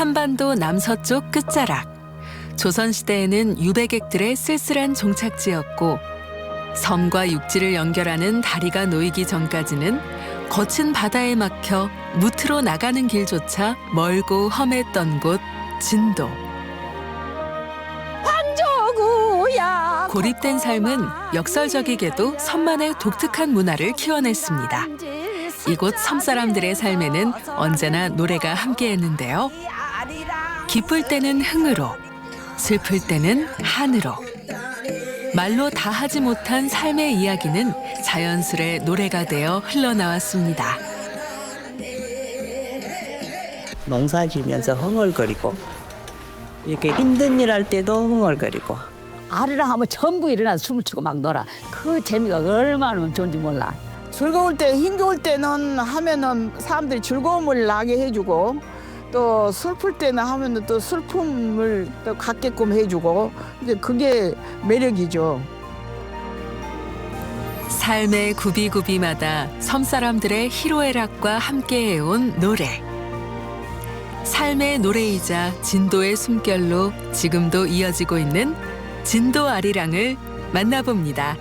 한반도 남서쪽 끝자락. 조선시대에는 유배객들의 쓸쓸한 종착지였고 섬과 육지를 연결하는 다리가 놓이기 전까지는 거친 바다에 막혀 무트로 나가는 길조차 멀고 험했던 곳 진도. 고립된 삶은 역설적이게도 섬만의 독특한 문화를 키워냈습니다. 이곳 섬사람들의 삶에는 언제나 노래가 함께했는데요. 기쁠 때는 흥으로, 슬플 때는 한으로. 말로 다 하지 못한 삶의 이야기는 자연스레 노래가 되어 흘러나왔습니다. 농사 지면서 흥얼거리고 이렇게 힘든 일 할 때도 흥얼거리고 아리랑 하면 전부 일어나서 춤을 추고 막 놀아. 그 재미가 얼마나 좋은지 몰라. 즐거울 때, 힘겨울 때는 하면은 사람들이 즐거움을 나게 해주고 또 슬플 때는 하면은 또 슬픔을 또 갖게끔 해주고 이제 그게 매력이죠. 삶의 구비구비마다 섬사람들의 희로애락과 함께해온 노래. 삶의 노래이자 진도의 숨결로 지금도 이어지고 있는 진도 아리랑을 만나봅니다.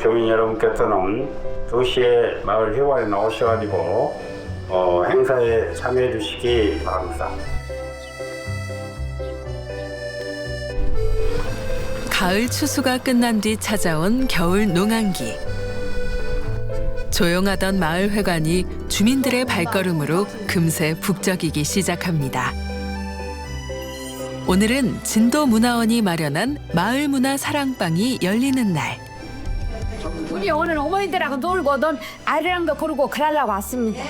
교민 여러분께서는 2시에 마을 회관에 나오셔가지고 행사에 참여해 주시기 바랍니다. 가을 추수가 끝난 뒤 찾아온 겨울 농한기. 조용하던 마을 회관이 주민들의 발걸음으로 금세 북적이기 시작합니다. 오늘은 진도문화원이 마련한 마을문화 사랑방이 열리는 날. 우리 오늘 어머니들하고 놀고 넌 아리랑도 고르고 그러려고 왔습니다.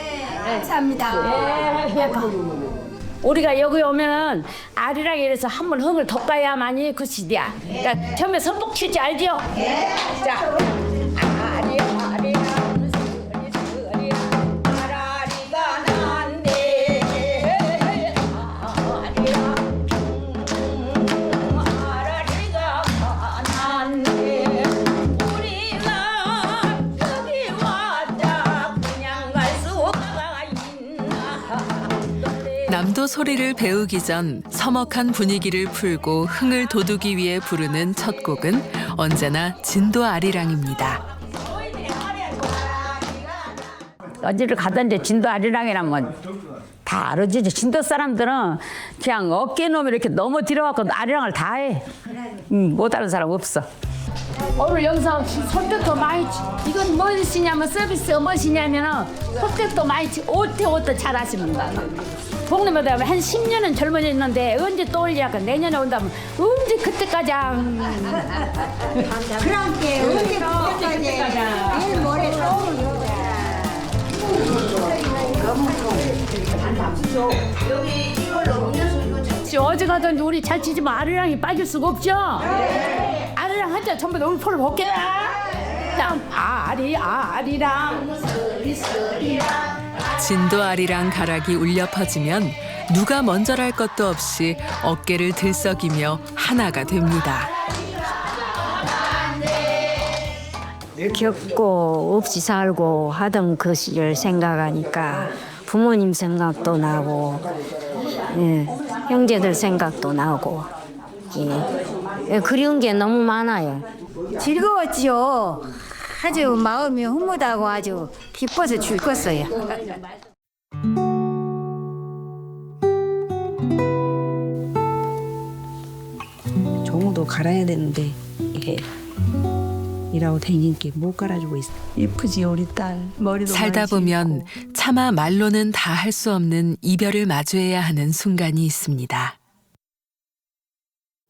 감사합니다. 우리가 여기 오면은 아리랑에 이래서 한번 흥을 돋가야만이 그 시대야. 그러니까 처음에 선복 칠지 알죠? 자, 남도 소리를 배우기 전 서먹한 분위기를 풀고 흥을 돋우기 위해 부르는 첫 곡은 언제나 진도 아리랑입니다. 어디를 가든지 진도 아리랑이라면 다 알아지. 진도 사람들은 그냥 어깨놈이 이렇게 너무 들어갖고 아리랑을 다 해. 못하는 사람 없어. 오늘 여기서 손뼉도 많이 이건 무엇이냐면 서비스가 무엇이냐면은 손뼉도 많이 옷도 잘하십니다. 동네마다 한 10년은 젊어졌는데 언제 또 올리니까 내년에 온다면 언제 그때까지 그랑께 언제 그때까지 내일 모레 또 어제 가던 우리 잘 치지만 아리랑이 빠질 수가 없죠. 아리랑 한자 전부 다 울포를 먹겠다. 아리랑 진도 아리랑 가락이 울려 퍼지면 누가 먼저랄 것도 없이 어깨를 들썩이며 하나가 됩니다. 겪고 없이 살고 하던 그 시절 생각하니까 부모님 생각도 나고 형제들 생각도 나고 그리운 게 너무 많아요. 즐거웠지요. 아주 마음이 흐뭇하고 아주 기뻐서 죽겠어요. 종도 갈아야 되는데 이게 일하고 다니는 게 못 갈아주고 있어. 예쁘지 우리 딸. 머리도 살다 많이 보면 심고. 차마 말로는 다 할 수 없는 이별을 마주해야 하는 순간이 있습니다.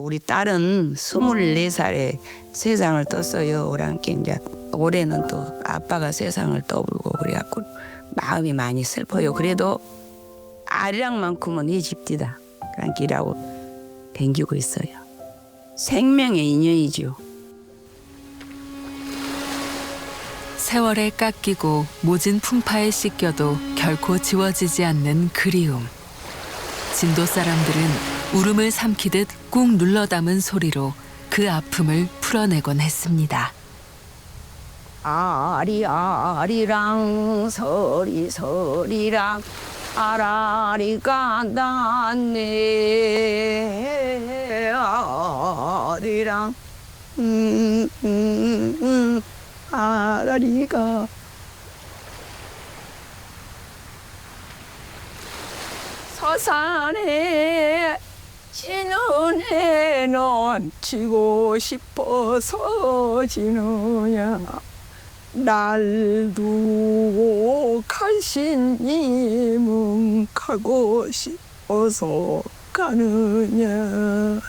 우리 딸은 24살에 세상을 떴어요. 오랑께 이제 올해는 또 아빠가 세상을 떠불고 그래갖고 마음이 많이 슬퍼요. 그래도 아리랑만큼은 이 집디다. 그러니까 일하고 댕기고 있어요. 생명의 인연이죠. 세월에 깎이고 모진 풍파에 씻겨도 결코 지워지지 않는 그리움. 진도 사람들은 울음을 삼키듯 꾹 눌러 담은 소리로 그 아픔을 풀어내곤 했습니다. 아리아리랑 서리랑 아라리가 났네 아리랑 아라리가 서산에 지는 해는 지고 싶어서 지느냐 날 두고 가신님은 가고 싶어서 가느냐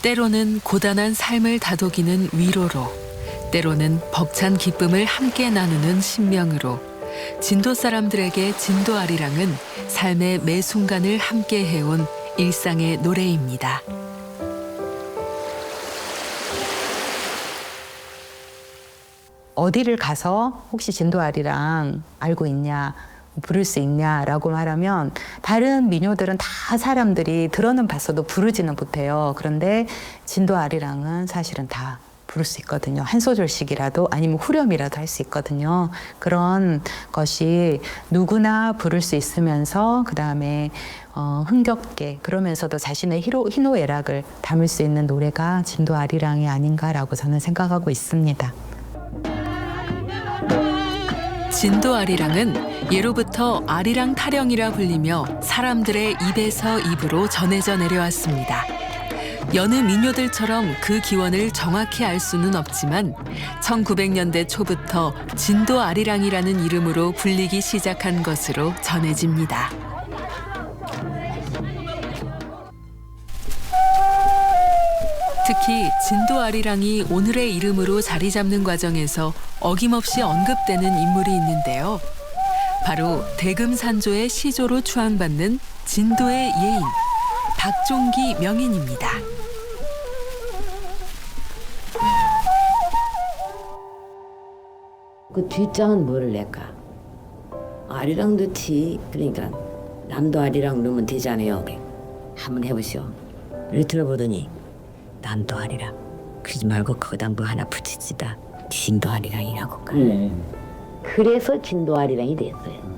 때로는 고단한 삶을 다독이는 위로로, 때로는 벅찬 기쁨을 함께 나누는 신명으로 진도 사람들에게 진도 아리랑은 삶의 매 순간을 함께 해온 일상의 노래입니다. 어디를 가서 혹시 진도 아리랑 알고 있냐, 부를 수 있냐라고 말하면 다른 민요들은 다 사람들이 들어는 봤어도 부르지는 못해요. 그런데 진도 아리랑은 사실은 다 부를 수 있거든요. 한 소절씩이라도 아니면 후렴이라도 할 수 있거든요. 그런 것이 누구나 부를 수 있으면서 그다음에 흥겹게 그러면서도 자신의 희노애락을 담을 수 있는 노래가 진도 아리랑이 아닌가라고 저는 생각하고 있습니다. 진도 아리랑은 예로부터 아리랑 타령이라 불리며 사람들의 입에서 입으로 전해져 내려왔습니다. 여느 민요들처럼 그 기원을 정확히 알 수는 없지만 1900년대 초부터 진도 아리랑이라는 이름으로 불리기 시작한 것으로 전해집니다. 특히 진도 아리랑이 오늘의 이름으로 자리 잡는 과정에서 어김없이 언급되는 인물이 있는데요. 바로 대금산조의 시조로 추앙받는 진도의 예인, 박종기 명인입니다. 그 뒷장은 뭐를 낼까? 아리랑 넣지. 그러니까 남도 아리랑 넣으면 되잖아요. 한번 해보시오. 이렇게 들어보더니 남도 아리랑 그러지 말고 거기다 뭐 하나 붙이지다. 진도 아리랑이라고. 그래서 진도 아리랑이 됐어요.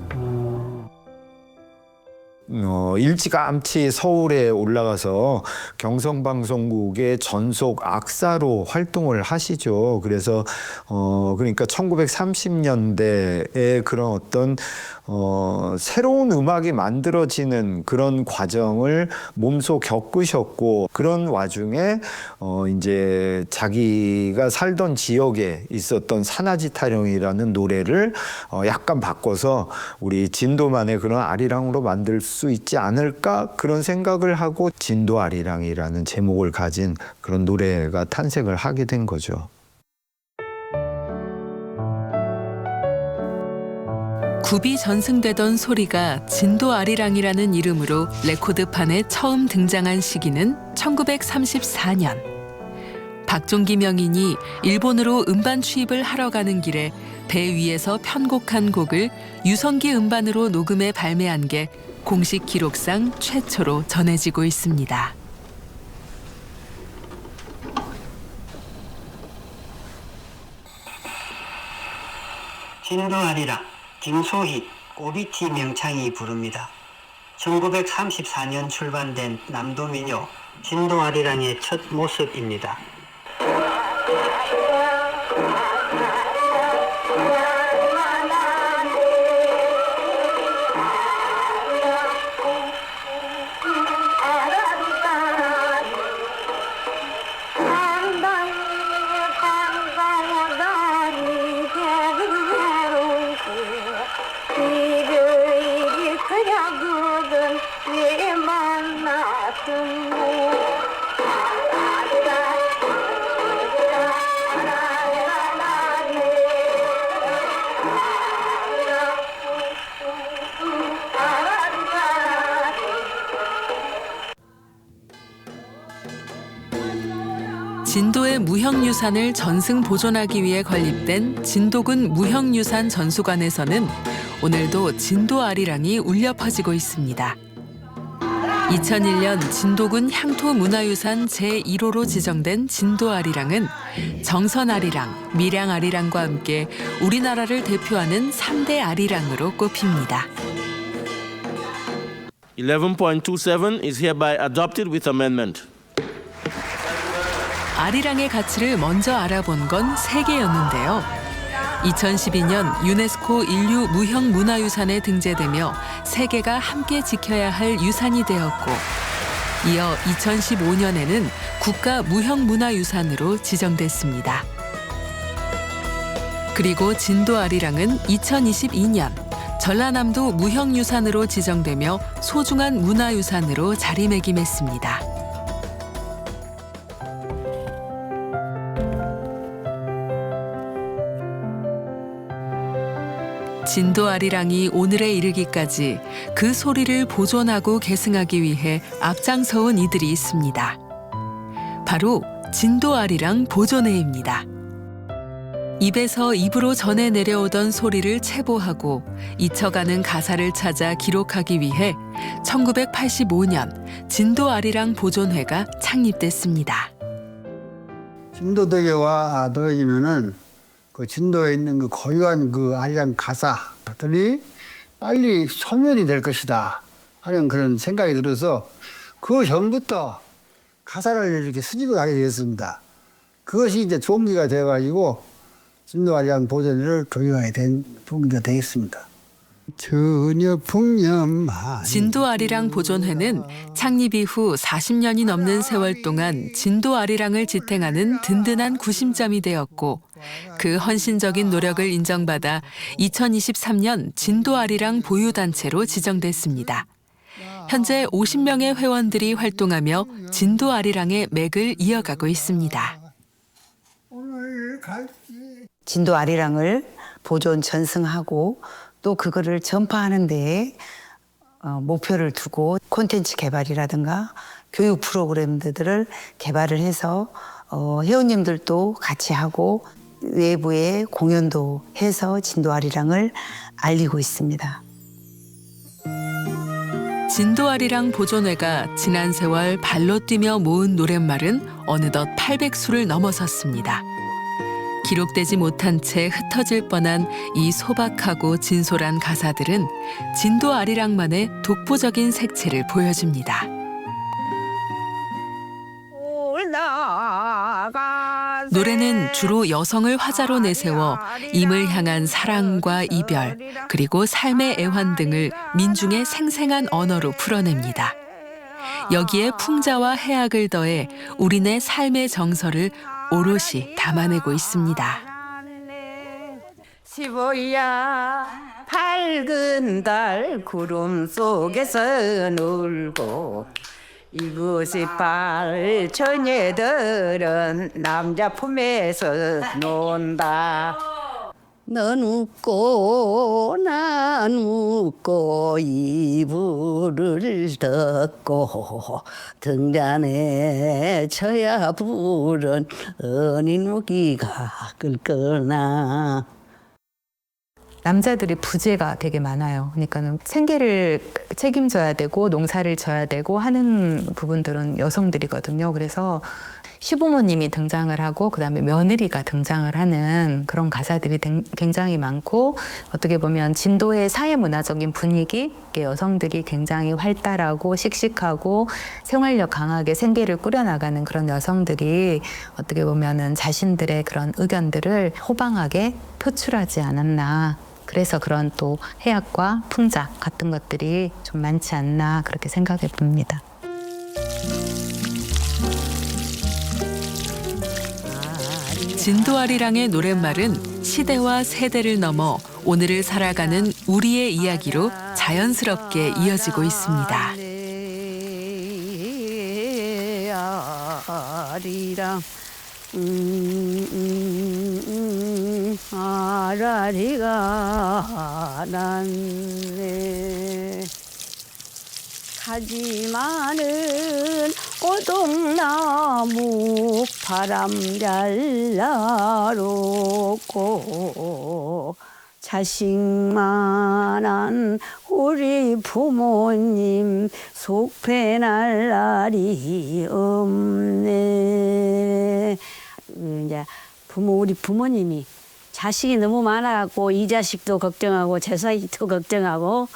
일찌감치 서울에 올라가서 경성방송국의 전속 악사로 활동을 하시죠. 그래서 그러니까 1930년대에 그런 어떤 새로운 음악이 만들어지는 그런 과정을 몸소 겪으셨고, 그런 와중에 이제 자기가 살던 지역에 있었던 산하지 타령이라는 노래를 약간 바꿔서 우리 진도만의 그런 아리랑으로 만들 수 있지 않을까, 그런 생각을 하고 진도 아리랑이라는 제목을 가진 그런 노래가 탄생을 하게 된 거죠. 굽이 전승되던 소리가 진도 아리랑이라는 이름으로 레코드판에 처음 등장한 시기는 1934년. 박종기 명인이 일본으로 음반 취입을 하러 가는 길에 배 위에서 편곡한 곡을 유성기 음반으로 녹음해 발매한 게 공식 기록상 최초로 전해지고 있습니다. 진도 아리랑, 김소희, 꼬비티 명창이 부릅니다. 1934년 출간된 남도민요 진도 아리랑의 첫 모습입니다. 진도의 무형유산을 전승 보존하기 위해 건립된 진도군 무형유산 전수관에서는 오늘도 진도 아리랑이 울려 퍼지고 있습니다. 2001년 진도군 향토문화유산 제1호로 지정된 진도 아리랑은 정선 아리랑, 밀양 아리랑과 함께 우리나라를 대표하는 3대 아리랑으로 꼽힙니다. 11.27 is hereby adopted with amendment. 아리랑의 가치를 먼저 알아본 건 세계였는데요. 2012년 유네스코 인류 무형 문화유산에 등재되며 세계가 함께 지켜야 할 유산이 되었고, 이어 2015년에는 국가 무형 문화유산으로 지정됐습니다. 그리고 진도 아리랑은 2022년 전라남도 무형유산으로 지정되며 소중한 문화유산으로 자리매김했습니다. 진도 아리랑이 오늘에 이르기까지 그 소리를 보존하고 계승하기 위해 앞장서온 이들이 있습니다. 바로 진도 아리랑 보존회입니다. 입에서 입으로 전해 내려오던 소리를 체보하고 잊혀가는 가사를 찾아 기록하기 위해 1985년 진도 아리랑 보존회가 창립됐습니다. 진도대교가 더해지면은 그 진도에 있는 그 고유한 그 아리랑 가사들이 빨리 소멸이 될 것이다 하는 그런 생각이 들어서 그 전부터 가사를 이렇게 수집을 하게 되었습니다. 그것이 이제 동기가 되어가지고 진도 아리랑 보존회를 조직하게 된 동기가 되겠습니다. 전혀 풍년만 진도 아리랑 보존회는 창립 이후 40년이 넘는 세월 동안 진도 아리랑을 지탱하는 든든한 구심점이 되었고, 그 헌신적인 노력을 인정받아 2023년 진도 아리랑 보유단체로 지정됐습니다. 현재 50명의 회원들이 활동하며 진도 아리랑의 맥을 이어가고 있습니다. 진도 아리랑을 보존 전승하고 또 그거를 전파하는 데에 목표를 두고 콘텐츠 개발이라든가 교육 프로그램들을 개발을 해서 회원님들도 같이 하고 외부에 공연도 해서 진도 아리랑을 알리고 있습니다. 진도 아리랑 보존회가 지난 세월 발로 뛰며 모은 노랫말은 어느덧 800수를 넘어섰습니다. 기록되지 못한 채 흩어질 뻔한 이 소박하고 진솔한 가사들은 진도 아리랑만의 독보적인 색채를 보여줍니다. 노래는 주로 여성을 화자로 내세워 임을 향한 사랑과 이별, 그리고 삶의 애환 등을 민중의 생생한 언어로 풀어냅니다. 여기에 풍자와 해악을 더해 우리네 삶의 정서를 오롯이 담아내고 있습니다. 시보야 밝은 달 구름 속에서 놀고, 이것이 빨 처녀들은 남자 품에서 논다. 넌 웃고 난 웃고 이불을 덮고 등잔에 쳐야 부른 은인 무기가 끌거나. 남자들이 부재가 되게 많아요. 그러니까는 생계를 책임져야 되고 농사를 져야 되고 하는 부분들은 여성들이거든요. 그래서 시부모님이 등장을 하고 그다음에 며느리가 등장을 하는 그런 가사들이 굉장히 많고, 어떻게 보면 진도의 사회문화적인 분위기, 여성들이 굉장히 활달하고 씩씩하고 생활력 강하게 생계를 꾸려나가는 그런 여성들이 어떻게 보면은 자신들의 그런 의견들을 호방하게 표출하지 않았나. 그래서 그런 또 해악과 풍작 같은 것들이 좀 많지 않나 그렇게 생각해 봅니다. 진도 아리랑의 노랫말은 시대와 세대를 넘어 오늘을 살아가는 우리의 이야기로 자연스럽게 이어지고 있습니다. 아리랑 아라리가 났네. 가지 많은 오동나무 바람 잘 날았고 자식만한 우리 부모님 속 배날 날이 없네. 이제 우리 부모님이 자식이 너무 많아갖고 이 자식도 걱정하고 저 자식도 걱정하고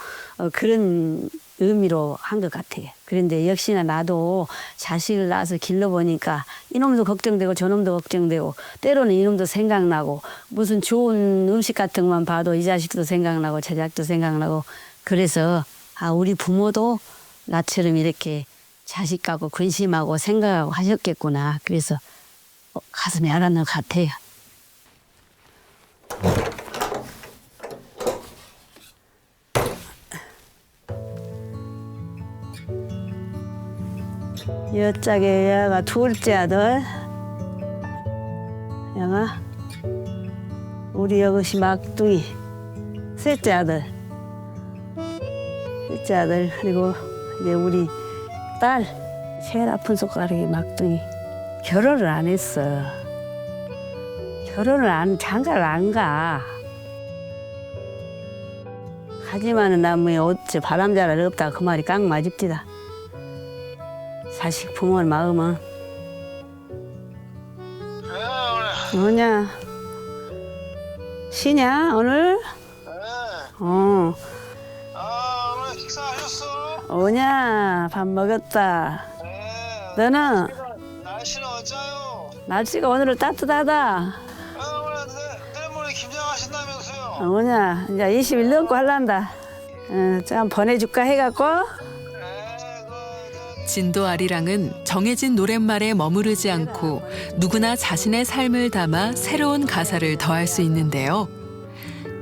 그런 의미로 한 것 같아요. 그런데 역시나 나도 자식을 낳아서 길러보니까 이놈도 걱정되고 저놈도 걱정되고 때로는 이놈도 생각나고 무슨 좋은 음식 같은 것만 봐도 이 자식도 생각나고 저 자식도 생각나고 그래서 우리 부모도 나처럼 이렇게 자식하고 근심하고 생각하고 하셨겠구나. 그래서 가슴이 알았는 것 같아요. 여짝에 얘가 둘째 아들, 얘가 우리 여것이 막둥이, 셋째 아들, 그리고 이제 우리 딸, 제일 아픈 손가락이 막둥이. 결혼을 안 했어. 장가를 안 가. 하지만은 나 뭐 어째 바람자랄 없다 그 말이 깡 맞읍디다. 자식 부모 마음은 뭐냐? 쉬냐 오늘? 오늘 식사하셨어? 오냐 밥 먹었다. 너는? 날씨는 어쩌요? 날씨가 오늘은 따뜻하다. 내일 모레 김장하신다면서요? 오냐 이제 20일 넘고 할란다. 좀 보내줄까 해갖고. 진도 아리랑은 정해진 노랫말에 머무르지 않고 누구나 자신의 삶을 담아 새로운 가사를 더할 수 있는데요.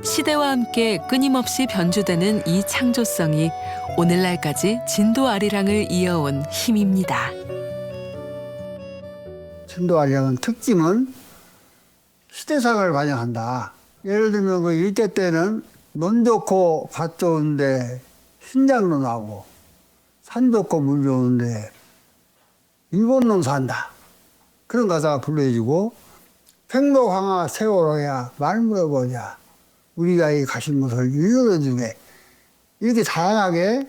시대와 함께 끊임없이 변주되는 이 창조성이 오늘날까지 진도 아리랑을 이어온 힘입니다. 진도 아리랑은 특징은 시대상을 반영한다. 예를 들면 그 일제 때는 논 좋고 밭 좋은데 신장로 나고 산 좋고 물 좋은데 일본 놈 산다. 그런 가사가 불러지고 팽로 강화 세월호야 말 물어보자. 우리가 이 가신 곳을 일러주게. 이렇게 다양하게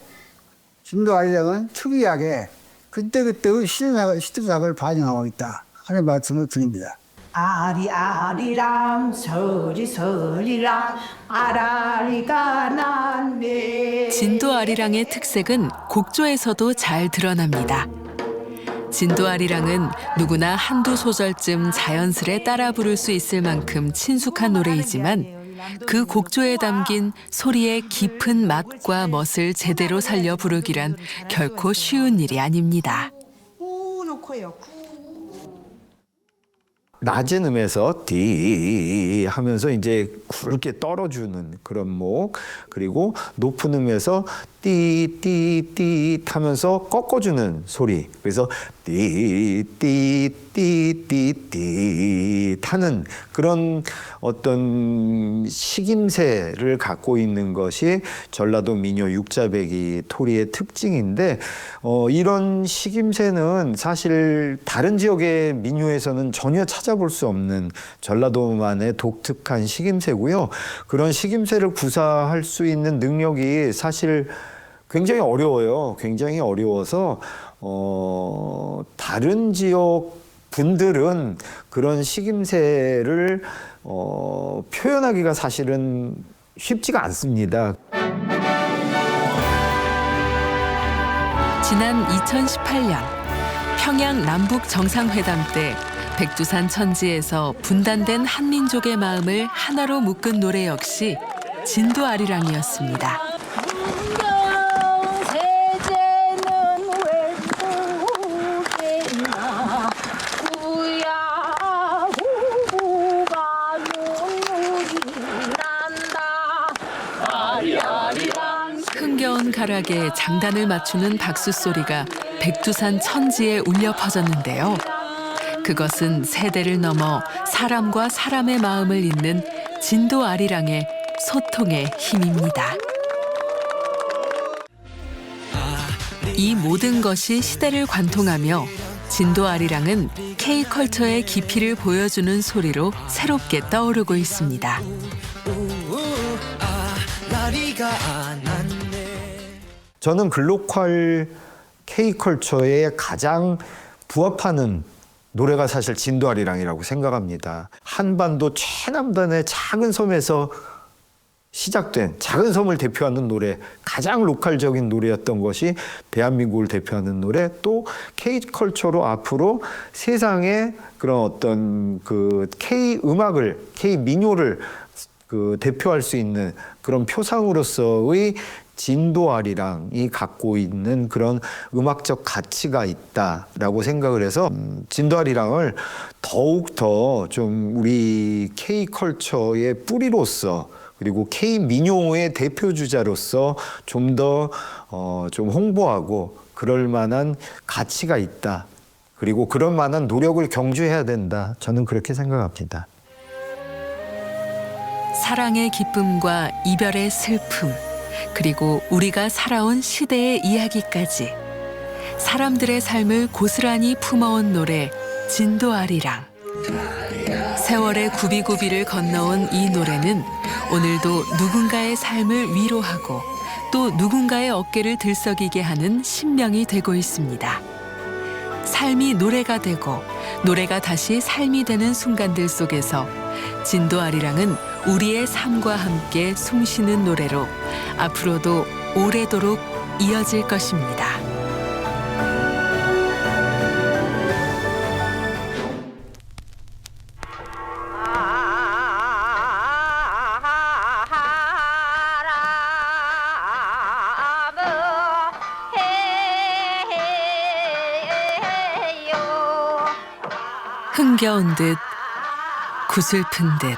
진도 아리랑은 특이하게 그때그때의 시대상을 반영하고 있다 하는 말씀을 드립니다. 아리아리랑 서리서리랑 아라리가 난데. 진도 아리랑의 특색은 곡조에서도 잘 드러납니다. 진도 아리랑은 누구나 한두 소절쯤 자연스레 따라 부를 수 있을 만큼 친숙한 노래이지만 그 곡조에 담긴 소리의 깊은 맛과 멋을 제대로 살려 부르기란 결코 쉬운 일이 아닙니다. 낮은 음에서 디 하면서 이제 굵게 떨어주는 그런 목, 그리고 높은 음에서 띠띠띠 하면서 꺾어주는 소리. 그래서 띠띠띠띠띠 하는 그런 어떤 식임새를 갖고 있는 것이 전라도 민요 육자배기 토리의 특징인데, 이런 식임새는 사실 다른 지역의 민요에서는 전혀 찾아볼 수 없는 전라도만의 독특한 식임새고요. 그런 식임새를 구사할 수 있는 능력이 사실 굉장히 어려워요. 굉장히 어려워서 다른 지역 분들은 그런 식임새를 표현하기가 사실은 쉽지가 않습니다. 지난 2018년 평양 남북 정상회담 때 백두산 천지에서 분단된 한민족의 마음을 하나로 묶은 노래 역시 진도 아리랑이었습니다. 흥겨운 가락에 장단을 맞추는 박수 소리가 백두산 천지에 울려 퍼졌는데요. 그것은 세대를 넘어 사람과 사람의 마음을 잇는 진도 아리랑의 소통의 힘입니다. 이 모든 것이 시대를 관통하며 진도 아리랑은 K컬처의 깊이를 보여주는 소리로 새롭게 떠오르고 있습니다. 저는 글로컬 K컬처에 가장 부합하는 노래가 사실 진도아리랑이라고 생각합니다. 한반도 최남단의 작은 섬에서 시작된 작은 섬을 대표하는 노래, 가장 로컬적인 노래였던 것이 대한민국을 대표하는 노래, 또 K컬처로 앞으로 세상의 그런 어떤 그 K음악을, K민요를 그 대표할 수 있는 그런 표상으로서의 진도아리랑이 갖고 있는 그런 음악적 가치가 있다라고 생각을 해서 진도아리랑을 더욱더 좀 우리 K컬처의 뿌리로서 그리고 K민요의 대표주자로서 좀 더 좀 홍보하고 그럴 만한 가치가 있다. 그리고 그럴 만한 노력을 경주해야 된다. 저는 그렇게 생각합니다. 사랑의 기쁨과 이별의 슬픔, 그리고 우리가 살아온 시대의 이야기까지 사람들의 삶을 고스란히 품어온 노래 진도아리랑. 세월의 구비구비를 건너온 이 노래는 오늘도 누군가의 삶을 위로하고 또 누군가의 어깨를 들썩이게 하는 신명이 되고 있습니다. 삶이 노래가 되고 노래가 다시 삶이 되는 순간들 속에서 진도아리랑은 우리의 삶과 함께 숨쉬는 노래로 앞으로도 오래도록 이어질 것입니다. 흥겨운 듯 구슬픈 듯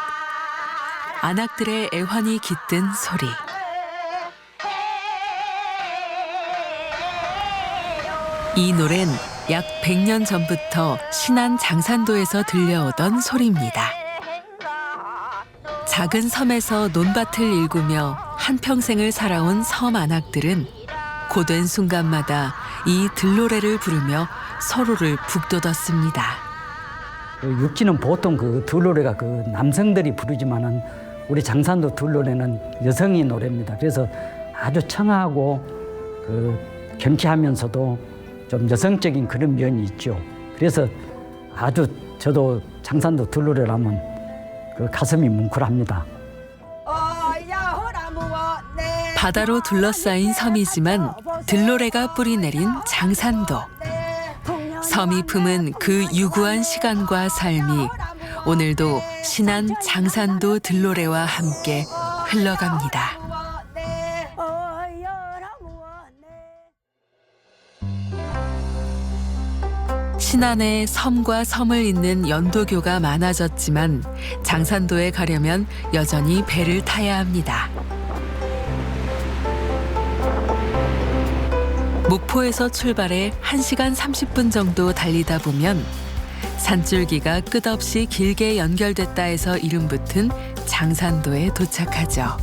안악들의 애환이 깃든 소리. 이 노래는 약 100년 전부터 신안 장산도에서 들려오던 소리입니다. 작은 섬에서 논밭을 일구며 한평생을 살아온 섬 안악들은 고된 순간마다 이 들노래를 부르며 서로를 북돋았습니다. 육지는 보통 그 들노래가 그 남성들이 부르지만은 우리 장산도 들노래는 여성의 노래입니다. 그래서 아주 청아하고 그 경쾌하면서도 좀 여성적인 그런 면이 있죠. 그래서 아주 저도 장산도 들노래를 하면 그 가슴이 뭉클합니다. 바다로 둘러싸인 섬이지만 들노래가 뿌리내린 장산도. 섬이 품은 그 유구한 시간과 삶이 오늘도 신안 장산도 들노래와 함께 흘러갑니다. 신안에 섬과 섬을 잇는 연도교가 많아졌지만 장산도에 가려면 여전히 배를 타야 합니다. 목포에서 출발해 1시간 30분 정도 달리다 보면 산줄기가 끝없이 길게 연결됐다 해서 이름 붙은 장산도에 도착하죠.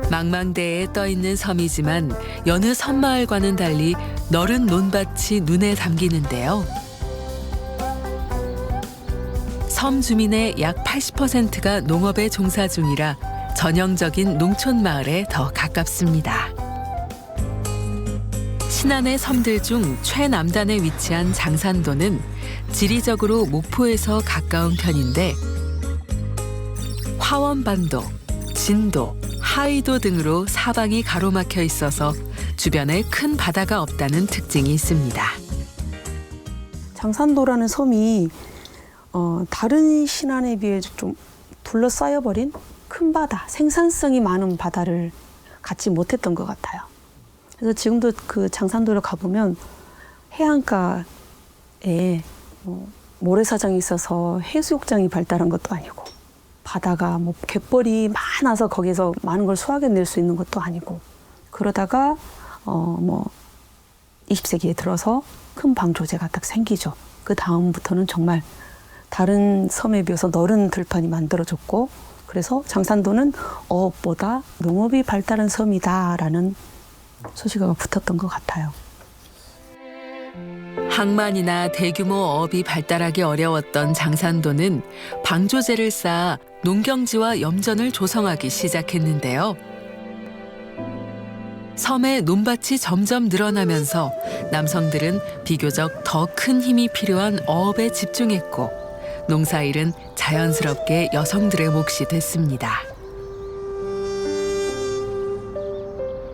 망망대해에 떠있는 섬이지만 여느 섬마을과는 달리 너른 논밭이 눈에 담기는데요. 섬 주민의 약 80%가 농업에 종사 중이라 전형적인 농촌 마을에 더 가깝습니다. 신안의 섬들 중 최남단에 위치한 장산도는 지리적으로 목포에서 가까운 편인데 화원반도, 진도, 하의도 등으로 사방이 가로막혀 있어서 주변에 큰 바다가 없다는 특징이 있습니다. 장산도라는 섬이 다른 신안에 비해 좀 둘러싸여버린 큰 바다, 생산성이 많은 바다를 갖지 못했던 것 같아요. 그래서 지금도 그 장산도를 가보면 해안가에 모래사장이 있어서 해수욕장이 발달한 것도 아니고 바다가 뭐 갯벌이 많아서 거기서 많은 걸 수확해낼 수 있는 것도 아니고 그러다가 20세기에 들어서 큰 방조제가 딱 생기죠. 그 다음부터는 정말 다른 섬에 비해서 넓은 들판이 만들어졌고 그래서 장산도는 어업보다 농업이 발달한 섬이다라는 소식어가 붙었던 것 같아요. 항만이나 대규모 어업이 발달하기 어려웠던 장산도는 방조제를 쌓아 농경지와 염전을 조성하기 시작했는데요. 섬의 논밭이 점점 늘어나면서 남성들은 비교적 더 큰 힘이 필요한 어업에 집중했고 농사일은 자연스럽게 여성들의 몫이 됐습니다.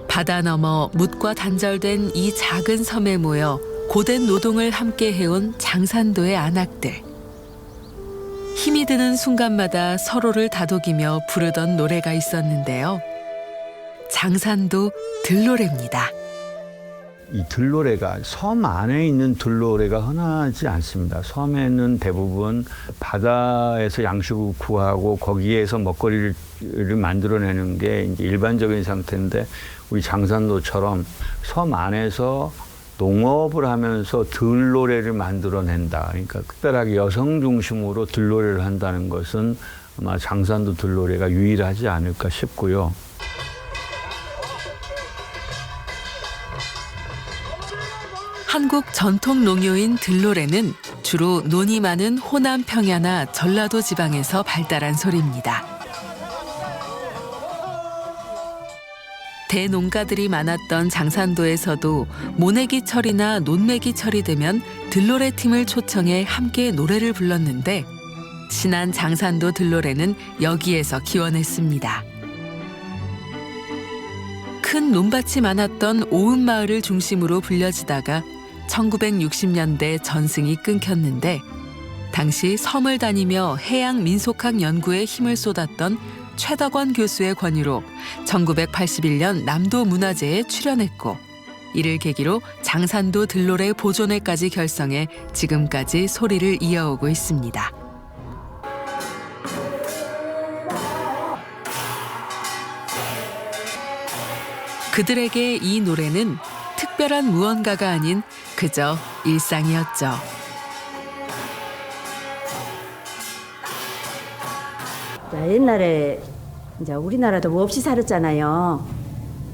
바다 너머 묻과 단절된 이 작은 섬에 모여 고된 노동을 함께 해온 장산도의 안악들. 힘이 드는 순간마다 서로를 다독이며 부르던 노래가 있었는데요. 장산도 들노래입니다. 이 들노래가 섬 안에 있는 들노래가 흔하지 않습니다. 섬에는 대부분 바다에서 양식을 구하고 거기에서 먹거리를 만들어내는 게 이제 일반적인 상태인데 우리 장산도처럼 섬 안에서 농업을 하면서 들노래를 만들어낸다. 그러니까 특별하게 여성 중심으로 들노래를 한다는 것은 아마 장산도 들노래가 유일하지 않을까 싶고요. 한국 전통 농요인 들노래는 주로 논이 많은 호남 평야나 전라도 지방에서 발달한 소리입니다. 대농가들이 많았던 장산도에서도 모내기철이나 논매기철이 되면 들노래 팀을 초청해 함께 노래를 불렀는데 신안 장산도 들노래는 여기에서 기원했습니다. 큰 논밭이 많았던 오은마을을 중심으로 불려지다가 1960년대 전승이 끊겼는데 당시 섬을 다니며 해양 민속학 연구에 힘을 쏟았던 최덕원 교수의 권유로 1981년 남도 문화제에 출연했고 이를 계기로 장산도 들노래 보존회까지 결성해 지금까지 소리를 이어오고 있습니다. 그들에게 이 노래는 특별한 무언가가 아닌 그저 일상이었죠. 자, 옛날에 이제 우리나라도 뭐 없이 살았잖아요.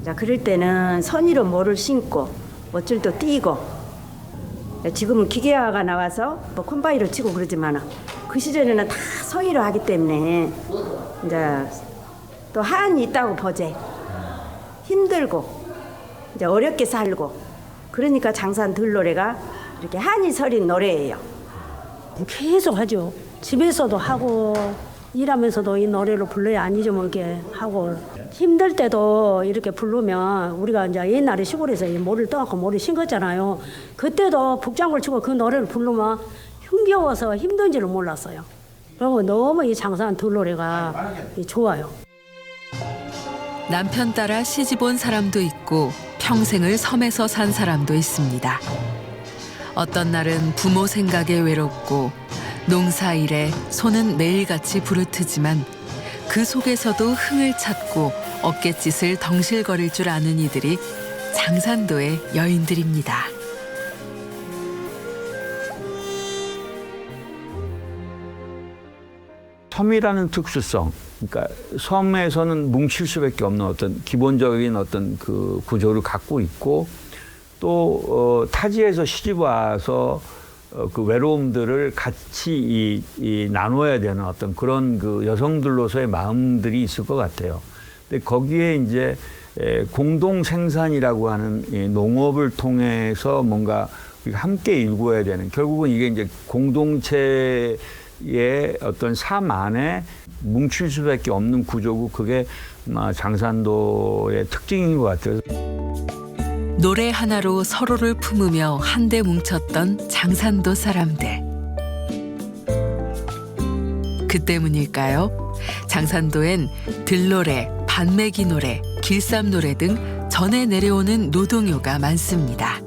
자, 그럴 때는 선의로 모를 심고 멋줄도 띄고 지금은 기계화가 나와서 뭐 콤바이를 치고 그러지만 그 시절에는 다 선의로 하기 때문에 이제 또 한이 있다고 보제. 힘들고 이제 어렵게 살고 그러니까 장산 들노래가 이렇게 한이 서린 노래예요. 계속 하죠. 집에서도 하고 일하면서도 이 노래를 불러야 안 잊어먹게 하고 힘들 때도 이렇게 부르면 우리가 이제 옛날에 시골에서 모를 떠갖고 모를 심었잖아요. 그때도 북장구를 치고 그 노래를 부르면 힘겨워서 힘든지를 몰랐어요. 그리고 너무 이 장산 들노래가 좋아요. 남편 따라 시집 온 사람도 있고 평생을 섬에서 산 사람도 있습니다. 어떤 날은 부모 생각에 외롭고 농사일에 손은 매일같이 부르트지만 그 속에서도 흥을 찾고 어깨짓을 덩실거릴 줄 아는 이들이 장산도의 여인들입니다. 섬이라는 특수성, 그러니까 섬에서는 뭉칠 수밖에 없는 어떤 기본적인 어떤 그 구조를 갖고 있고 또 타지에서 시집 와서 그 외로움들을 같이 나눠야 되는 어떤 그런 그 여성들로서의 마음들이 있을 것 같아요. 근데 거기에 이제 공동 생산이라고 하는 이 농업을 통해서 뭔가 함께 일구어야 되는 결국은 이게 이제 공동체의 어떤 삶 안에 뭉칠 수밖에 없는 구조고 그게 장산도의 특징인 것 같아요. 노래 하나로 서로를 품으며 한데 뭉쳤던 장산도 사람들. 그 때문일까요? 장산도엔 들노래, 반매기 노래, 길쌈 노래 등 전해 내려오는 노동요가 많습니다.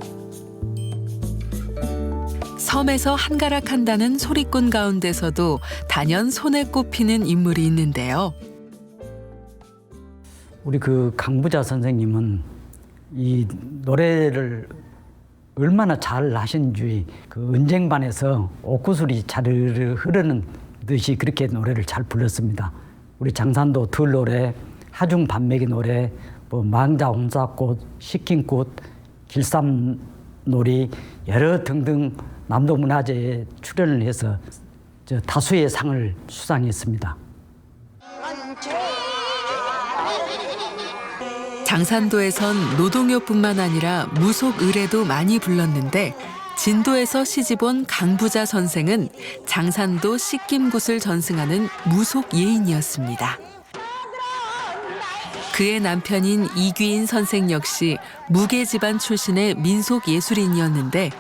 섬에서 한가락한다는 소리꾼 가운데서도 단연 손에 꼽히는 인물이 있는데요. 우리 그 강부자 선생님은 이 노래를 얼마나 잘 하시는지 그 은쟁반에서 옥구슬이 자르르 흐르는 듯이 그렇게 노래를 잘 불렀습니다. 우리 장산도 들노래, 하중 반매기 노래, 뭐 망자 홍사꽃, 식힌꽃, 길쌈놀이 여러 등등 남도 문화제에 출연을 해서 다수의 상을 수상했습니다. 장산도에선 노동요뿐만 아니라 무속 의례도 많이 불렀는데 진도에서 시집온 강부자 선생은 장산도 씻김굿을 전승하는 무속 예인이었습니다. 그의 남편인 이귀인 선생 역시 무계 집안 출신의 민속 예술인이었는데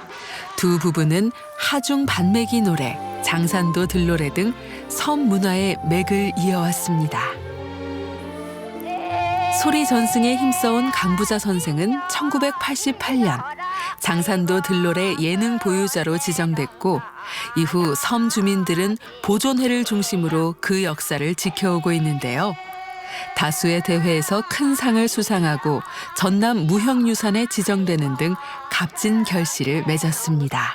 두 부부는 하중 반매기 노래, 장산도 들노래 등 섬 문화의 맥을 이어왔습니다. 소리 전승에 힘써온 강부자 선생은 1988년 장산도 들노래 예능 보유자로 지정됐고 이후 섬 주민들은 보존회를 중심으로 그 역사를 지켜오고 있는데요. 다수의 대회에서 큰 상을 수상하고 전남 무형유산에 지정되는 등 값진 결실을 맺었습니다.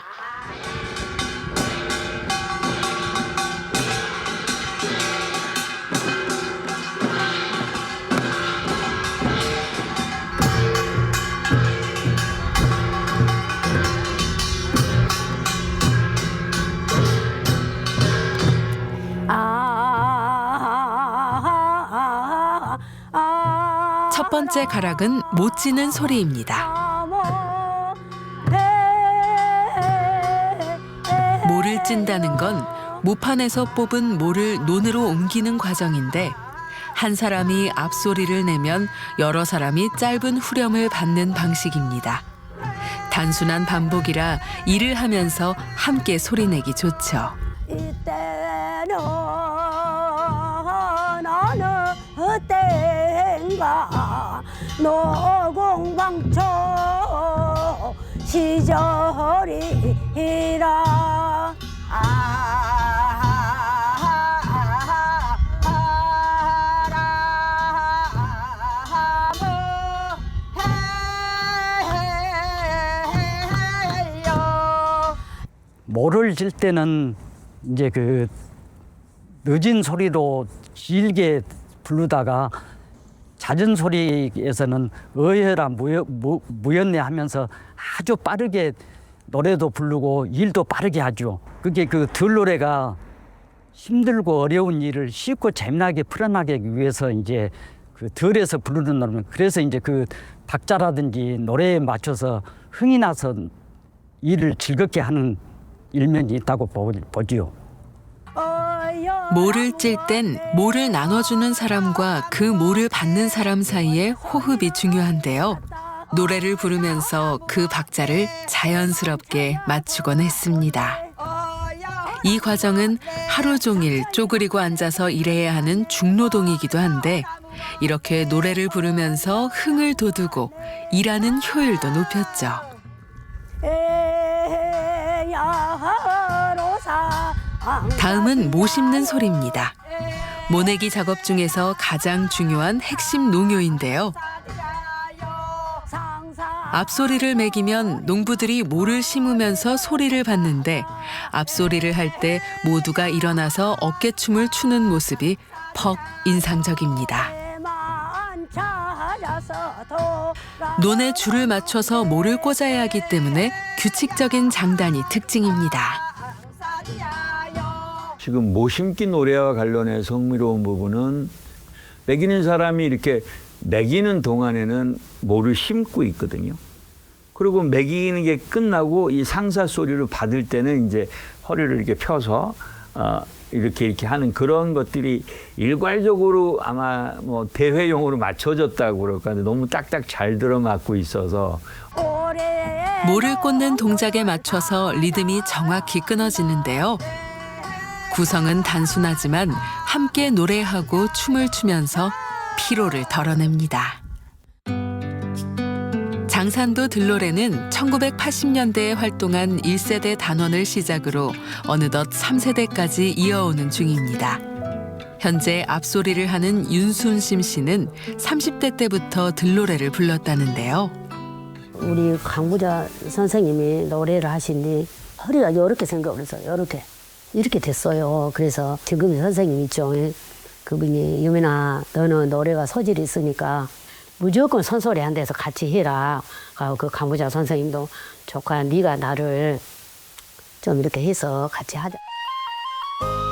첫 번째 가락은 못 지는 소리입니다. 모를 찐다는 건 모판에서 뽑은 모를 논으로 옮기는 과정인데 한 사람이 앞소리를 내면 여러 사람이 짧은 후렴을 받는 방식입니다. 단순한 반복이라 일을 하면서 함께 소리내기 좋죠. 이때는 나는 어땠가 노공방초 시절이라 모를 질 때는 이제 그 늦은 소리로 길게 부르다가 잦은 소리에서는 어여라 무였네 하면서 아주 빠르게 노래도 부르고 일도 빠르게 하죠. 그게 그 들노래가 힘들고 어려운 일을 쉽고 재미나게 풀어나기 위해서 이제 그 들에서 부르는 노래. 그래서 이제 그 박자라든지 노래에 맞춰서 흥이 나서 일을 즐겁게 하는 일면이 있다고 보지요. 모를 찔 땐 모를 나눠주는 사람과 그 모를 받는 사람 사이의 호흡이 중요한데요. 노래를 부르면서 그 박자를 자연스럽게 맞추곤 했습니다. 이 과정은 하루 종일 쪼그리고 앉아서 일해야 하는 중노동이기도 한데 이렇게 노래를 부르면서 흥을 돋우고 일하는 효율도 높였죠. 다음은 모 심는 소리입니다. 모내기 작업 중에서 가장 중요한 핵심 농요인데요. 앞소리를 매기면 농부들이 모를 심으면서 소리를 받는데 앞소리를 할 때 모두가 일어나서 어깨춤을 추는 모습이 퍽 인상적입니다. 논에 줄을 맞춰서 모를 꽂아야 하기 때문에 규칙적인 장단이 특징입니다. 지금 모심기 노래와 관련해서 흥미로운 부분은 매기는 사람이 이렇게 매기는 동안에는 모를 심고 있거든요. 그리고 매기는 게 끝나고 이 상사 소리를 받을 때는 이제 허리를 이렇게 펴서 이렇게 하는 그런 것들이 일괄적으로 아마 뭐 대회용으로 맞춰졌다고 그럴까 하는데 너무 딱딱 잘 들어맞고 있어서 모를 꽂는 동작에 맞춰서 리듬이 정확히 끊어지는데요. 구성은 단순하지만 함께 노래하고 춤을 추면서 피로를 덜어냅니다. 장산도 들노래는 1980년대에 활동한 1세대 단원을 시작으로 어느덧 3세대까지 이어오는 중입니다. 현재 앞소리를 하는 윤순심 씨는 30대 때부터 들노래를 불렀다는데요. 우리 강부자 선생님이 노래를 하시니 허리가 이렇게 생겨버려서 이렇게 됐어요. 그래서 지금 선생님 있죠. 그분이 유민아 너는 노래가 소질이 있으니까 무조건 선소리 한 데서 같이 해라. 그 강부자 선생님도 조카 네가 나를 좀 이렇게 해서 같이 하자.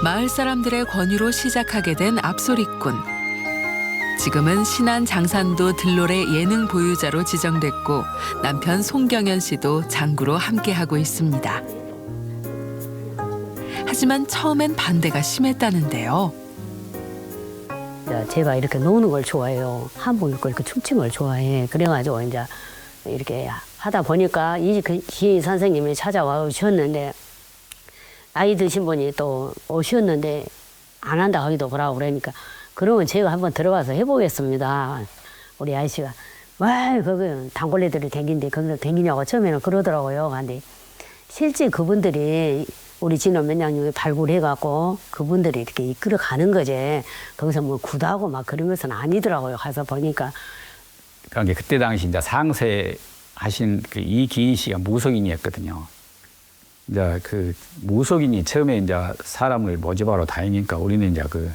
마을 사람들의 권유로 시작하게 된 앞소리꾼. 지금은 신안 장산도 들노래 예능 보유자로 지정됐고 남편 송경연 씨도 장구로 함께하고 있습니다. 하지만 처음엔 반대가 심했다는데요. 제가 이렇게 노는 걸 좋아해요. 한복 입고 이렇게 춤추는 걸 좋아해. 그래가지고 이제 이렇게 하다 보니까 이 지인 선생님이 찾아와 오셨는데 나이 드신 분이 또 오셨는데 안 한다 하기도 그러니까 그러면 제가 한번 들어가서 해보겠습니다. 우리 아저씨가 와 거기 단골레들이 댕긴데 거기서 댕기냐고 처음에는 그러더라고요. 근데 실제 그분들이 우리 진호 면장님이 발굴해갖고 그분들이 이렇게 이끌어가는 거지. 거기서 뭐 구다고 막 그런 것은 아니더라고요. 가서 보니까. 그러니까 그때 당시 이제 상세 하신 그 이기인 씨가 무속인이었거든요. 이제 그 무속인이 처음에 이제 사람을 모집하러 다니니까 우리는 이제 그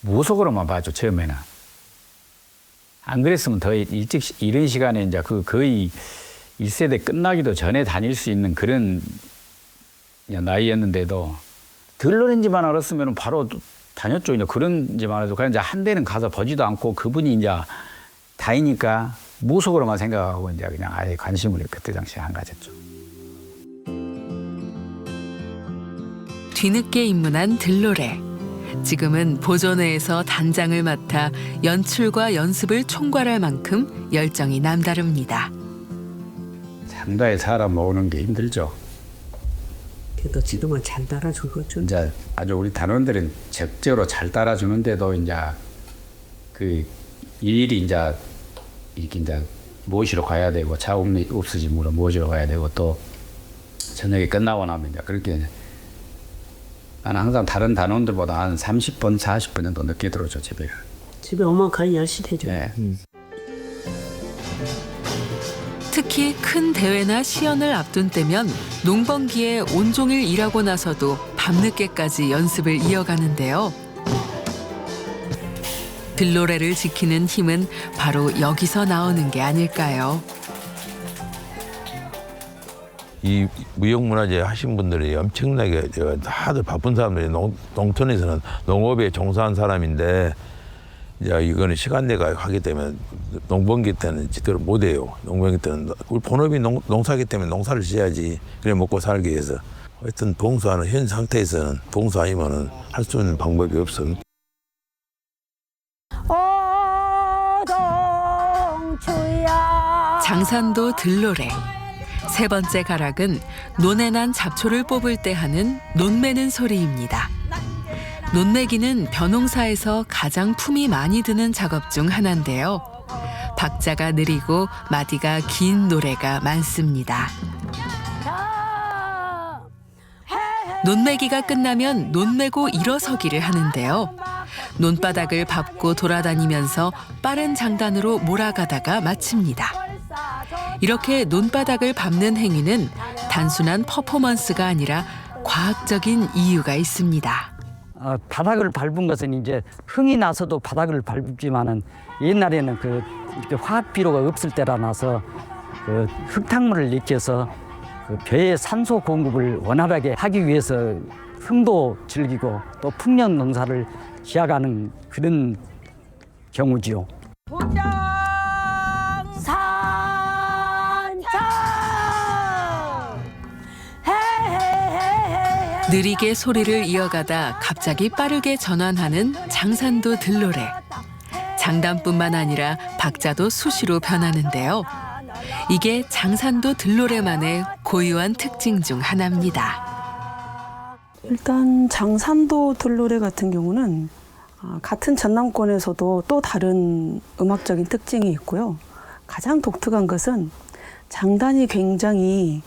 무속으로만 봤죠, 처음에는. 안 그랬으면 더 일찍 이런 시간에 이제 그 거의 1세대 끝나기도 전에 다닐 수 있는 그런 나이였는데도 들러낸지만 알았으면 바로 다녔죠. 이제 그런지만 해도 그냥 이제 한 대는 가서 보지도 않고 그분이 이제 다니니까 무속으로만 생각하고 이제 그냥 아예 관심을 그때 당시에 안 가졌죠. 뒤늦게 입문한 들노래. 지금은 보존회에서 단장을 맡아 연출과 연습을 총괄할 만큼 열정이 남다릅니다. 장다에 사람 모으는 게 힘들죠. 그래도 지금은 잘 따라준 거죠. 이제 아주 우리 단원들은 적절로 잘 따라주는데도 이제 그 일일이 이제 이렇게 이제 모시러 가야 되고 차 없어지므로 모시러 가야 되고 또 저녁에 끝나고 나면 이제 그렇게 나는 항상 다른 단원들보다 한 30분, 40분 정도 늦게 들어오죠, 집에. 집에 오면 거의 10시 되죠. 네. 특히 큰 대회나 시연을 앞둔 때면 농번기에 온종일 일하고 나서도 밤늦게까지 연습을 이어가는데요. 들노래를 지키는 힘은 바로 여기서 나오는 게 아닐까요? 이 무형문화재 하신 분들이 엄청나게 다들 바쁜 사람들이 농촌에서는 농업에 종사한 사람인데 이제 이거는 시간내가 하기 때문에 농번기 때는 제대로 못 해요. 농번기 때는 우리 본업이 농사기 때문에 농사를 지어야지 그래 먹고 살기 위해서. 하여튼 봉사하는 현 상태에서는 봉사 아니면은 할 수 있는 방법이 없어. 장산도 들노래. 세 번째 가락은 논에 난 잡초를 뽑을 때 하는 논매는 소리입니다. 논매기는 벼농사에서 가장 품이 많이 드는 작업 중 하나인데요. 박자가 느리고 마디가 긴 노래가 많습니다. 논매기가 끝나면 논매고 일어서기를 하는데요. 논바닥을 밟고 돌아다니면서 빠른 장단으로 몰아가다가 마칩니다. 이렇게 논바닥을 밟는 행위는 단순한 퍼포먼스가 아니라 과학적인 이유가 있습니다. 바닥을 밟은 것은 이제 흥이 나서도 바닥을 밟지만은 옛날에는 그 화학 비료가 없을 때라서 그 흙탕물을 익혀서 그 벼의 산소 공급을 원활하게 하기 위해서 흥도 즐기고 또 풍년 농사를 지어가는 그런 경우지요. 느리게 소리를 이어가다 갑자기 빠르게 전환하는 장산도 들노래. 장단뿐만 아니라 박자도 수시로 변하는데요. 이게 장산도 들노래만의 고유한 특징 중 하나입니다. 일단 장산도 들노래 같은 경우는 같은 전남권에서도 또 다른 음악적인 특징이 있고요. 가장 독특한 것은 장단이 굉장히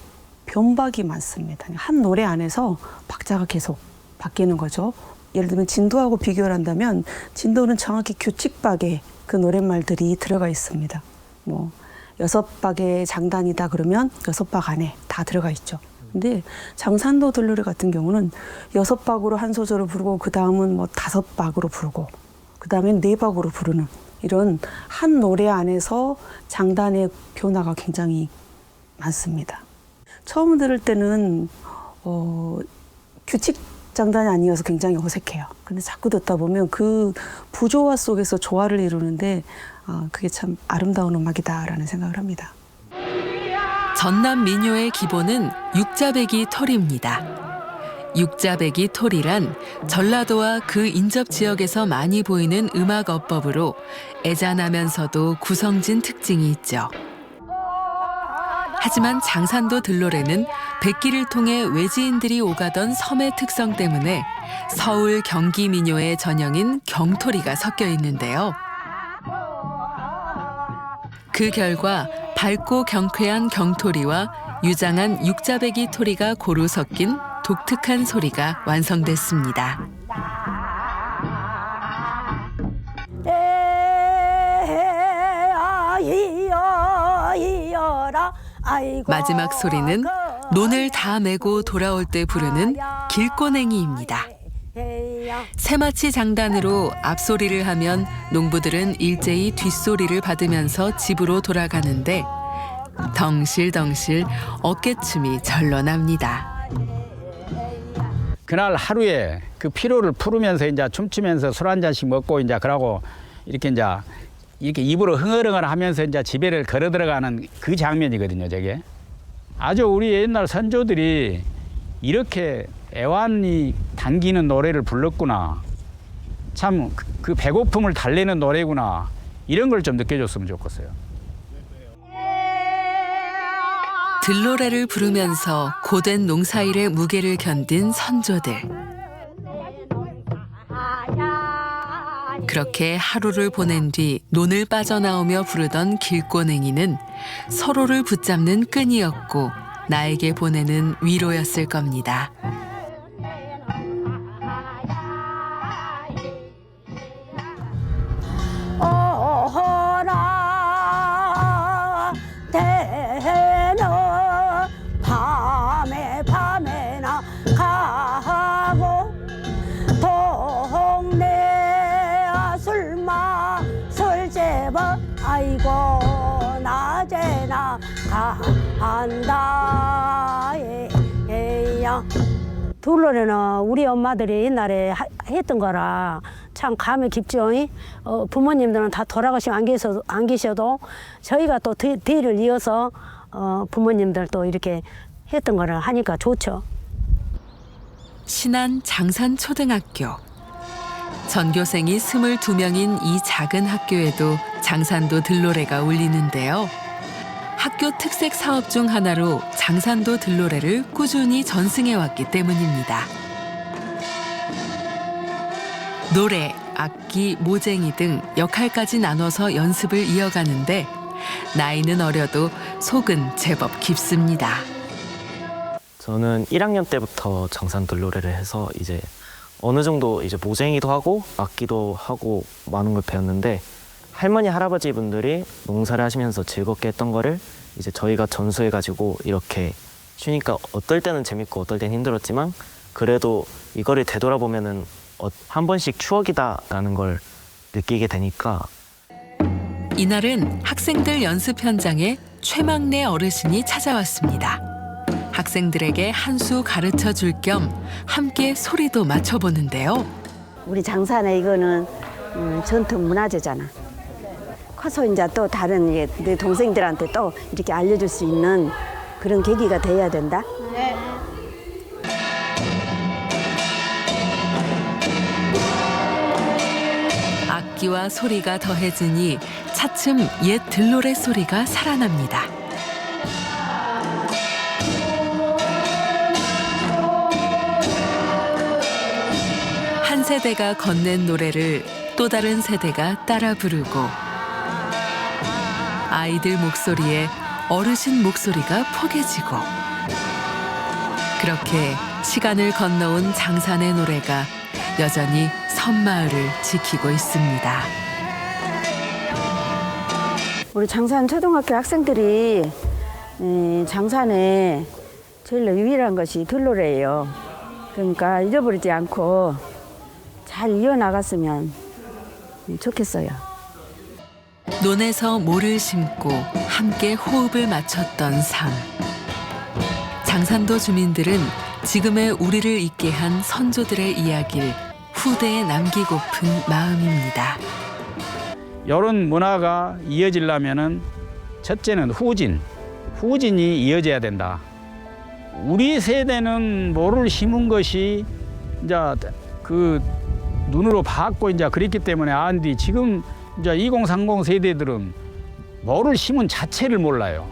변박이 많습니다. 한 노래 안에서 박자가 계속 바뀌는 거죠. 예를 들면 진도하고 비교를 한다면 진도는 정확히 규칙박에 그 노랫말들이 들어가 있습니다. 뭐 6박의 장단이다 그러면 6박 안에 다 들어가 있죠. 근데 장산도 들노래 같은 경우는 6박으로 한 소절을 부르고 그 다음은 뭐 5박으로 부르고 그 다음엔 4박으로 부르는 이런 한 노래 안에서 장단의 변화가 굉장히 많습니다. 처음 들을 때는 규칙 장단이 아니어서 굉장히 어색해요. 근데 자꾸 듣다 보면 그 부조화 속에서 조화를 이루는데 그게 참 아름다운 음악이다라는 생각을 합니다. 전남 민요의 기본은 육자배기 토리입니다. 육자배기 토리란 전라도와 그 인접 지역에서 많이 보이는 음악 어법으로 애잔하면서도 구성진 특징이 있죠. 하지만 장산도 들노래는 백기를 통해 외지인들이 오가던 섬의 특성 때문에 서울 경기 민요의 전형인 경토리가 섞여 있는데요. 그 결과 밝고 경쾌한 경토리와 유장한 육자배기 토리가 고루 섞인 독특한 소리가 완성됐습니다. 마지막 소리는 논을 다 메고 돌아올 때 부르는 길꼬냉이입니다. 새마치 장단으로 앞소리를 하면 농부들은 일제히 뒷소리를 받으면서 집으로 돌아가는데 덩실덩실 어깨춤이 절로 납니다. 그날 하루에 그 피로를 풀으면서 이제 춤추면서 술 한 잔씩 먹고 이제 그러고 이렇게 입으로 흥얼흥얼 하면서 이제 집에를 걸어 들어가는 그 장면이거든요, 저게. 아주 우리 옛날 선조들이 이렇게 애완이 당기는 노래를 불렀구나. 참 그 배고픔을 달래는 노래구나. 이런 걸 좀 느껴줬으면 좋겠어요. 들노래를 부르면서 고된 농사일의 무게를 견딘 선조들. 그렇게 하루를 보낸 뒤 논을 빠져나오며 부르던 길꼬냉이는 서로를 붙잡는 끈이었고 나에게 보내는 위로였을 겁니다. 어허나 대는 밤에나 가고 동네 술맛을 제법 아이고 낮에나 간다 야 둘러내는 우리 엄마들이 옛날에 했던 거라 참 감이 깊죠. 부모님들은 다 돌아가시면 안 계셔도 저희가 또 뒤를 이어서 부모님들 또 이렇게 했던 거를 하니까 좋죠. 신안 장산초등학교. 전교생이 22명인 이 작은 학교에도 장산도 들노래가 울리는데요. 학교 특색 사업 중 하나로 장산도 들노래를 꾸준히 전승해왔기 때문입니다. 노래, 악기, 모쟁이 등 역할까지 나눠서 연습을 이어가는데 나이는 어려도 속은 제법 깊습니다. 저는 1학년 때부터 장산도 노래를 해서 이제 어느 정도 이제 모쟁이도 하고 악기도 하고 많은 걸 배웠는데 할머니 할아버지 분들이 농사를 하시면서 즐겁게 했던 거를 이제 저희가 전수해가지고 이렇게 쉬니까 어떨 때는 재밌고 어떨 때는 힘들었지만 그래도 이거를 되돌아보면은 한 번씩 추억이다라는 걸 느끼게 되니까. 이날은 학생들 연습 현장에 최막내 어르신이 찾아왔습니다. 학생들에게 한 수 가르쳐 줄 겸 함께 소리도 맞춰보는데요. 우리 장산에 이거는 전통 문화재잖아. 커서 이제 또 다른 내 동생들한테 또 이렇게 알려줄 수 있는 그런 계기가 돼야 된다. 네. 악기와 소리가 더해지니 차츰 옛 들노래 소리가 살아납니다. 한 세대가 건넨 노래를 또 다른 세대가 따라 부르고 아이들 목소리에 어르신 목소리가 포개지고 그렇게 시간을 건너온 장산의 노래가 여전히 섬마을을 지키고 있습니다. 우리 장산 초등학교 학생들이 장산에 제일 유일한 것이 들노래예요. 그러니까 잊어버리지 않고 잘 이어나갔으면 좋겠어요. 논에서 모를 심고 함께 호흡을 맞췄던 삶. 장산도 주민들은 지금의 우리를 있게 한 선조들의 이야기를 후대에 남기고픈 마음입니다. 이런 문화가 이어지려면은 첫째는 후진이 이어져야 된다. 우리 세대는 뭐를 심은 것이 이제 그 눈으로 봤고 이제 그랬기 때문에 아는데 지금 이제 2030 세대들은 뭐를 심은 자체를 몰라요.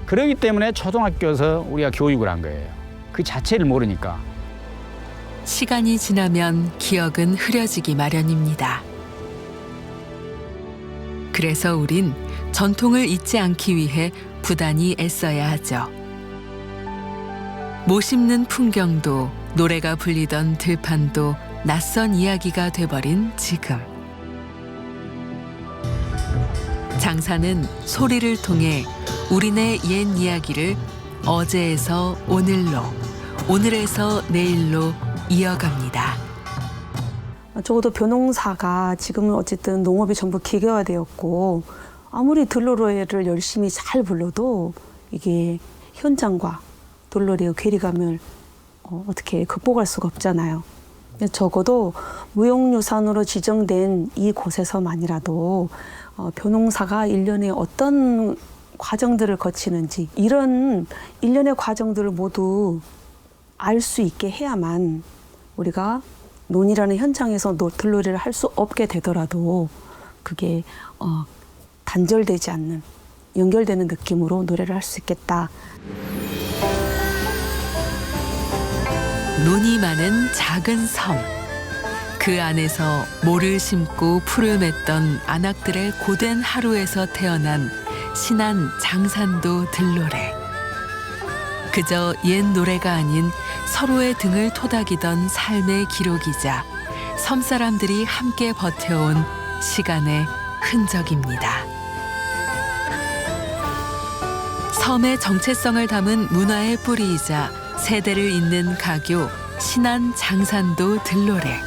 그렇기 때문에 초등학교에서 우리가 교육을 한 거예요. 그 자체를 모르니까. 시간이 지나면 기억은 흐려지기 마련입니다. 그래서 우린 전통을 잊지 않기 위해 부단히 애써야 하죠. 못 심는 풍경도 노래가 불리던 들판도 낯선 이야기가 돼버린 지금. 장사는 소리를 통해 우리네 옛 이야기를 어제에서 오늘로, 오늘에서 내일로 이어갑니다. 적어도 벼농사가 지금은 어쨌든 농업이 전부 기계화되었고 아무리 들로레를 열심히 잘 불러도 이게 현장과 들로레의 괴리감을 어떻게 극복할 수가 없잖아요. 적어도 무형유산으로 지정된 이곳에서만이라도 벼농사가 일련의 어떤 과정들을 거치는지 이런 일련의 과정들을 모두 알 수 있게 해야만 우리가 논이라는 현장에서 들놀이를 할 수 없게 되더라도 그게 단절되지 않는 연결되는 느낌으로 노래를 할 수 있겠다. 논이 많은 작은 섬. 그 안에서 모를 심고 풀을 맺던 안악들의 고된 하루에서 태어난 신안 장산도 들노래. 그저 옛 노래가 아닌 서로의 등을 토닥이던 삶의 기록이자 섬 사람들이 함께 버텨온 시간의 흔적입니다. 섬의 정체성을 담은 문화의 뿌리이자 세대를 잇는 가교 신안 장산도 들노래.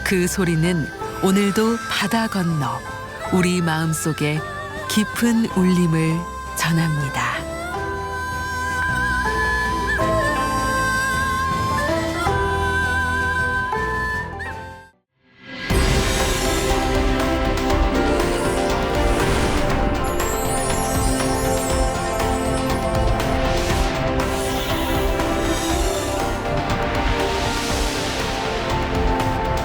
그 소리는 오늘도 바다 건너 우리 마음속에 깊은 울림을 전합니다.